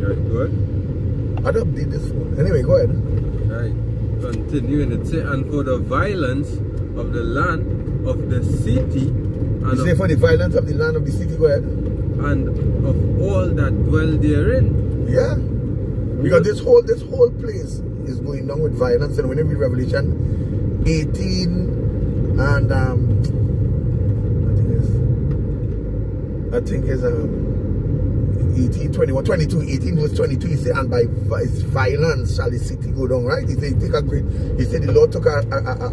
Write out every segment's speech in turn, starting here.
Right, go ahead. I'd update this phone. Anyway, go ahead. Right. Continuing it say, and for the violence of the land of the city, and you say for the violence of the land of the city, go ahead. And of all that dwell therein. Yeah. Because this whole place is going down with violence. And when you read Revelation 18 and I think it's 18, 21, 22, 18 verse 22, he said, and by violence shall the city go down, right? He said, he said the Lord took a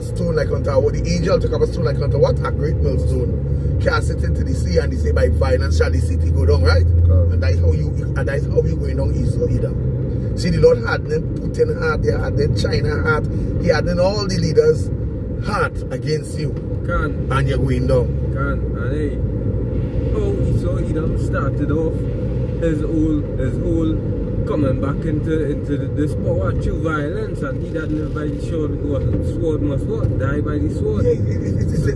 stone like unto what? The angel took up a stone like unto what? A great millstone, cast it into the sea, and he said, by violence shall the city go down, right? And that is how you going down east or either. See, the Lord had them Putin heart, they had them China heart, he had them all the leaders' heart against you. And you're going down. And hey, how he done started off his whole coming back into this power through violence, and he that live by the sword must what? Die by the sword. Yeah,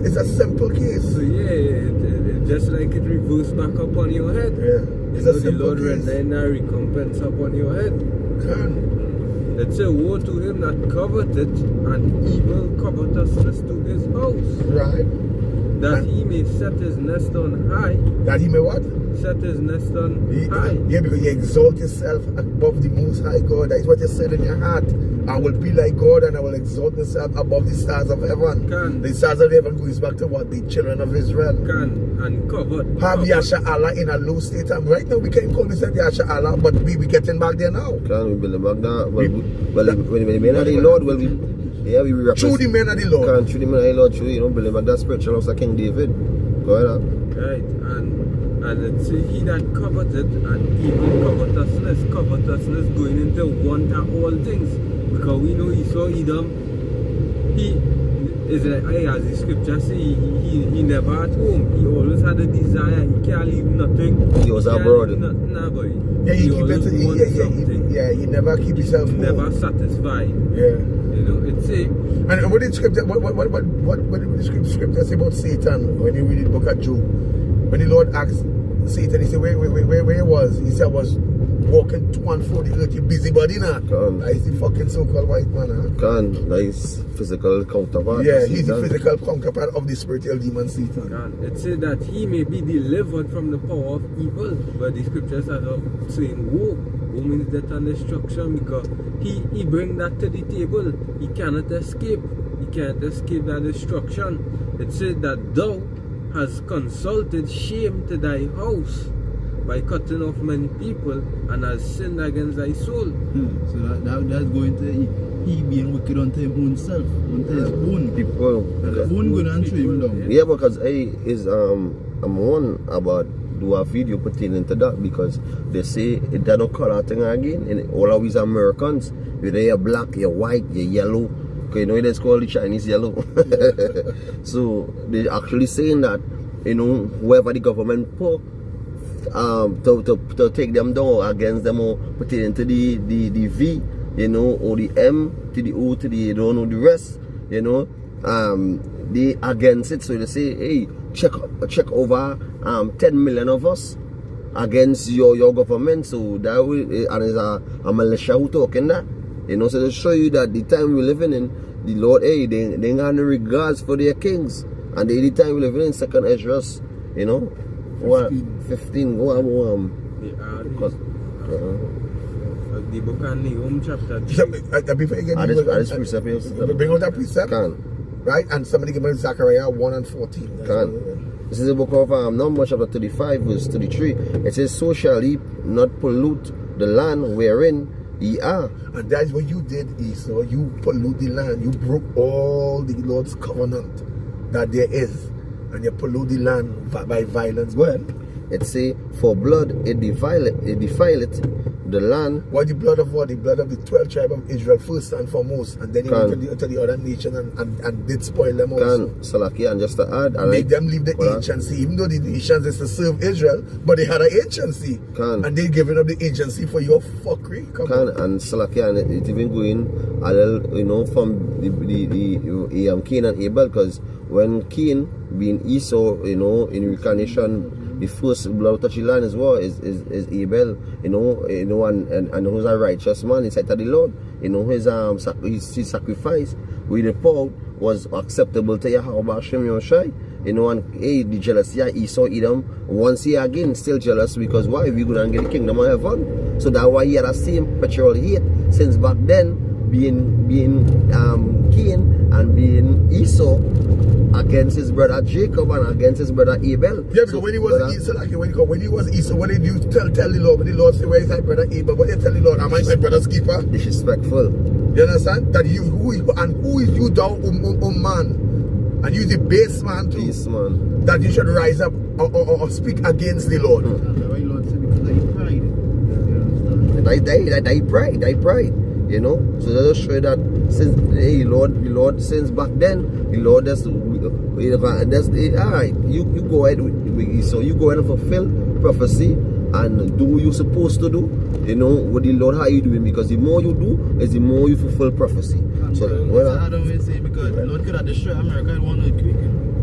it's a simple case. So yeah, it just like it reversed back upon your head. Yeah. You know, the Lord rendering a recompense upon your head. Let's say, woe to him that coveted and evil covetousness to his house. Right. That he may set his nest on high. That he may what? Set his nest on high. Yeah, because you exalt yourself above the Most High God. That is what you said in your heart. I will be like God and I will exalt myself above the stars of heaven. The stars of heaven goes back to what? The children of Israel. And covered. Have Yasha Allah in a low state. And right now we can't call this Yasha Allah, but we getting back there now. Can we build back now? Well, when the men of the Lord will be. Yeah, we represent. Through the men of the Lord. Through the men of the Lord, you know, building back that spiritual house of King David. Go ahead. Right, and it's he that coveted and evil covetousness going into want of all things. Because we know he saw Edom, he is like, as the scripture say, he never at home. He always had a desire, he can't leave nothing. He was abroad. Yeah, he never keep himself home. Never satisfied. Yeah. You know, it's a. And what did scripture? What did the scripture say about Satan when you read the book of Job? When the Lord asked Satan, he said, where he was? He said, I was walking to and fro the earth. You busybody now. That is the fucking so-called white man. That is physical counterpart. Yeah, he's the physical counterpart of the spiritual demon Satan. It says that he may be delivered from the power of evil, but the scriptures are saying woe. Woe means death and destruction, because he bring that to the table. He cannot escape. He can't escape that destruction. It says that thou hast consulted shame to thy house by cutting off many people, and has sinned against thy soul. So that's going to he being wicked unto him own self, unto his own people. His own going to him down. Yeah, because I'm one about do a video pertaining to that, because they say it don't color thing again, and all of these Americans, you're black, you're white, you're yellow. You know, it's called the Chinese yellow. So they're actually saying that, you know, whoever the government put to take them down against them, or put it into the V, you know, or the M to the O to the, you don't know the rest, you know, they against it. So they say, hey, check over 10 million of us against your government. So that will, and it's a militia who talking that. You know, so to show you that the time we're living in, the Lord, hey, they got no regards for their kings. And the time we're living in, second Esdras, you know, 15, go on. The book of Nahum chapter 3. Before you get bring out that precept, right? And somebody give me Zechariah 1 and 14. This is the book of Numbers chapter 35, verse 33. It says, so shall ye not pollute the land wherein ye are. And that's what you did, Esau. You pollute the land. You broke all the Lord's covenant that there is. And you pollute the land by violence. Go ahead. It say, for blood it defileth the land. What the blood of what? The blood of the 12 tribes of Israel first and foremost. And then you went to the other nation and did spoil them also. Salaki, and just to add, make them leave the agency, even though the nations is to serve Israel, but they had an agency. And they giving up the agency for your fuckery. And Salaki, and it even going a little, you know, from the Cain and Abel, because when Cain being Esau, you know, in reincarnation the first blood touch the land as well is Abel, and who's a righteous man inside of the Lord. His sacrifice with the pot was acceptable to Yahweh Hashem Yoshai. And the jealousy of Esau Edom, once he again still jealous because why? We couldn't get the kingdom of heaven. So that's why he had the same petrol hate since back then, being Cain and being Esau against his brother Jacob and against his brother Abel. Yeah, because when he was Esau, like when he was Esau, what did you tell the Lord? When the Lord said, where is my brother Abel? What did you tell the Lord? Am I my brother's keeper? Disrespectful. You understand? That who is you thou, man? And you the base man too. Base man. That you should rise up or speak against the Lord. That's why the Lord said, because I pride. I pride. You know, so that just show that since the Lord since back then, the Lord alright, you go ahead with so you go ahead and fulfill prophecy and do what you're supposed to do. You know, with the Lord how you doing, because the more you do is the more you fulfill prophecy. So I don't say because the Lord could have destroyed America in one earthquake.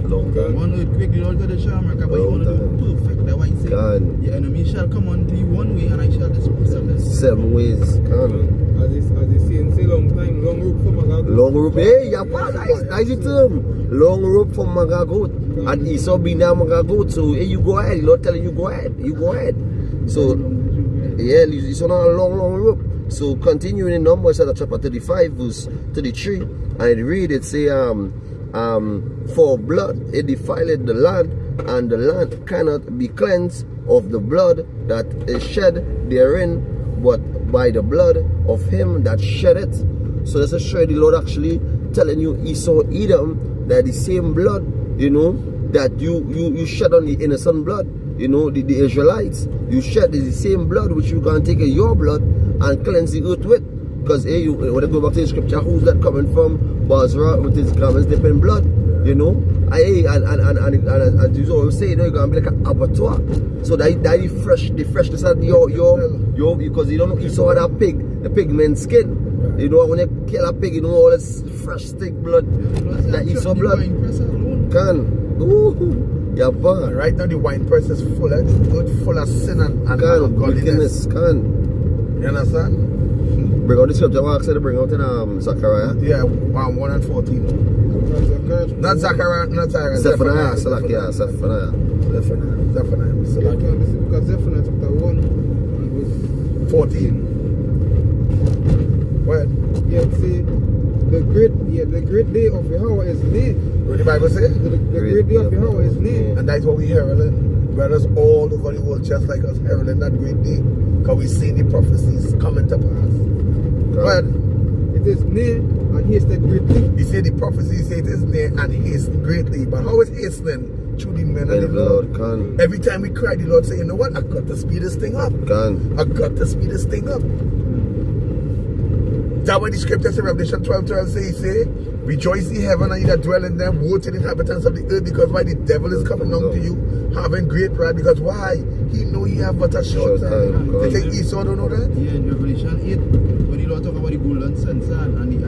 Long time. One earthquake, the Lord could destroy America, but you want to do it perfect. That's why he said, your enemy shall come unto you one way and I shall dispose of them 7 ways. As they say long time, long rope for Magago. Long rope, hey, yeah, that's the term. Long rope for Magago. And Esau being there Magago. So hey, you go ahead. The Lord telling you go ahead. You go ahead. So yeah, it's on a long rope. So continuing in Numbers chapter 35 verse 33, and it read it say for blood it defiled the land, and the land cannot be cleansed of the blood that is shed therein, but by the blood of him that shed it. So that's a show the Lord actually telling you Esau Edom that the same blood, you know, that you shed on the innocent blood, you know, the Israelites, you shed the same blood which you can take your blood and cleanse the earth with. Because hey, when I go back to the scripture, who's that coming from? Basra with his garments dipped in blood, you know. And you always say, you know, you're gonna be like an abattoir. So that the freshness of your because you don't know Esau had a pig, the pigment skin. You know, when you kill a pig, you know all this fresh thick blood. That Esau blood. Can. Ooh. Yeah, but right now the wine press is full of sin and wickedness. You understand? Bring out the scripture. What I said to bring out in Zechariah. Yeah, 1 and 14. Not Zechariah, not Zechariah. Zephaniah. Because Zephaniah chapter 1 and verse 14. What? Yeah, see, the great day of Yahweh is near. What the Bible say? The great day of Yahweh is near. And that's what we heralding. Brothers all over the world just like us heralding that great day. Because we see the prophecies coming to pass. But it is near and hasted greatly. He said the prophecy say it is near and hasten greatly. But how is hastening? Through the men of the Lord. Every time we cry, the Lord say, you know what? I got to speed this thing up. I got to speed this thing up. That's why the scriptures in Revelation 12:12 say, rejoice ye heaven and ye that dwell in them, woe to the inhabitants of the earth, because why the devil is coming down to you, having great pride, because why? He know he have but a short time. You think Esau don't know that? Yeah, in Revelation 8, when the Lord talk about the golden censer and the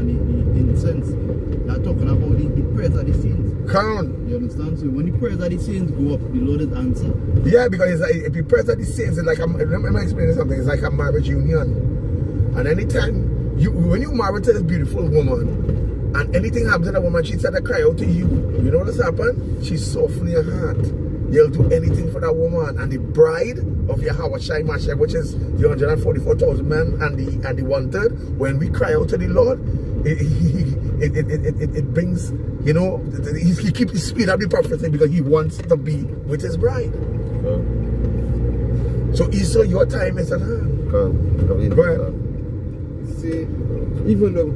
incense, they're talking about the prayers of the saints. Count. You understand? So when the prayers of the saints go up, the Lord is answer. Yeah, because it's like, if the prayers of the saints is like, let me explain something, it's like a marriage union. And anytime, when you marry to this beautiful woman, and anything happens to that woman, she said to cry out to you. You know what's happened? She soften your heart. You'll do anything for that woman. And the bride of Yahweh Shai Mashiach, which is the 144,000 men and the 1/3, when we cry out to the Lord, it brings, you know, he keeps the speed of the prophecy because he wants to be with his bride. So Esau, your time is at hand. Go ahead. See, even though,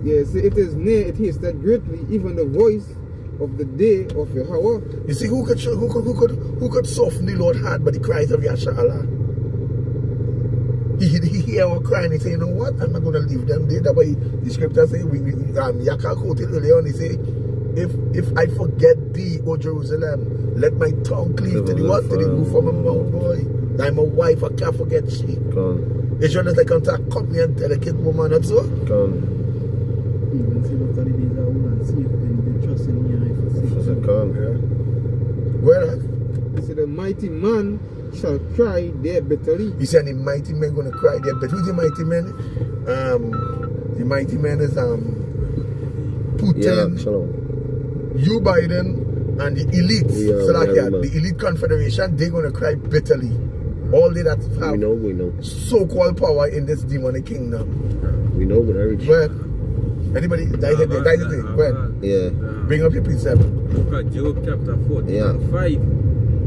yeah, see, it is near, it hasted greatly, even the voice of the day of Yahweh. You see, who could soften the Lord's heart but the cries of Yahshua? He hear our cry and he say, you know what? I'm not going to leave them there. That way the scripture say, Yaka quoted earlier on, he say, if I forget thee, O Jerusalem, let my tongue cleave to the what? To the roof of my mouth, boy. I'm a wife, I can't forget she. Israel is like a company and delicate woman, that's so? Even say, look at the days of old and see if they trust in me and I forsake. Where? He said the mighty man shall cry there bitterly. He said the mighty men gonna cry there. But who's the mighty men? The mighty men is Putin, Joe Biden, and the elite. Yeah, so like the elite confederation, they're gonna cry bitterly. All they that have we know. so-called power in this demonic kingdom. We know when I reach. Well, anybody died it. Well, yeah. Bring up your precept. Look at Job chapter 14 Yeah. and 5.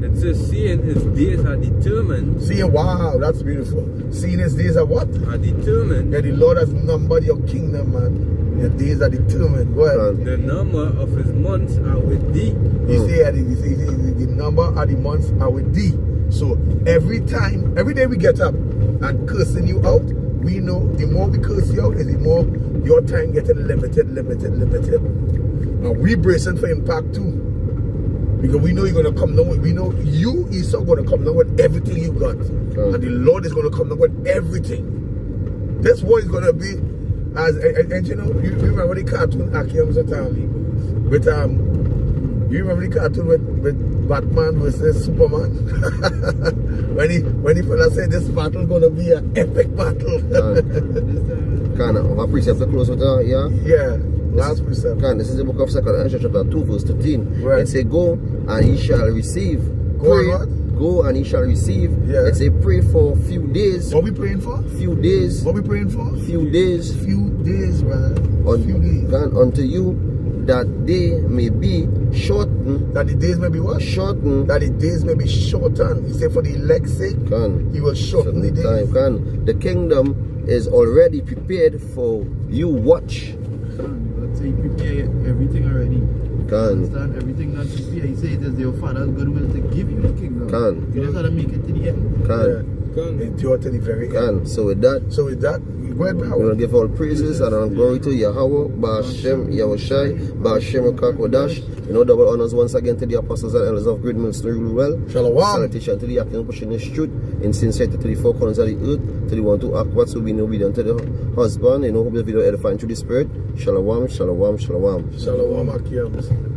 It says, seeing his days are determined. Seeing, wow, that's beautiful. Seeing his days are what? Are determined. Yeah, the Lord has numbered your kingdom, man. Your days are determined. Well, the number of his months are with thee. He said the number of the months are with thee. So every day we get up and cursing you out, we know the more we curse you out is the more your time getting limited. And we bracing for impact too. Because we know you're going to come down with, we know you, Esau, going to come down with everything you got. And the Lord is going to come down with everything. This war is going to be, and you know, you remember the cartoon Akim Zatami? With, you remember the cartoon with Batman versus Superman? when he fella said this battle is going to be an epic battle. Can I precept the close with that, yeah? Yeah. Last precept. This is the book of 2 Ezra chapter 2 verse 13. Right. It say, go and ye shall receive. Go and ye shall receive. Yeah. It say, pray for a few days. What we praying for? Few days. What we praying for? Few days. Few days, man. Few days. Unto you that they may be shortened. That the days may be what? Shortened. That the days may be shortened. He said for the elect's sake, he will shorten the days. The kingdom is already prepared for you. Watch. Let's say prepare everything already. Understand everything that's prepared. He said it is your Father's good will to give you the kingdom. You just have to make it to the end. Endure to the very end. So with that, we go ahead, we want to give all praises and glory to Yahweh, Ba'ashem, Yahushai, Ba'ashem, Kakodash. You know, double honors once again to the apostles and elders of Great Mills, rule well. Shalom. Salutation to the acting pushing the truth in sincerity to the four corners of the earth, to the one to act what so be obedient to the husband. You know, hope the video edifying to the spirit. Shalom, shalom, shalom. Shalom, Akiams.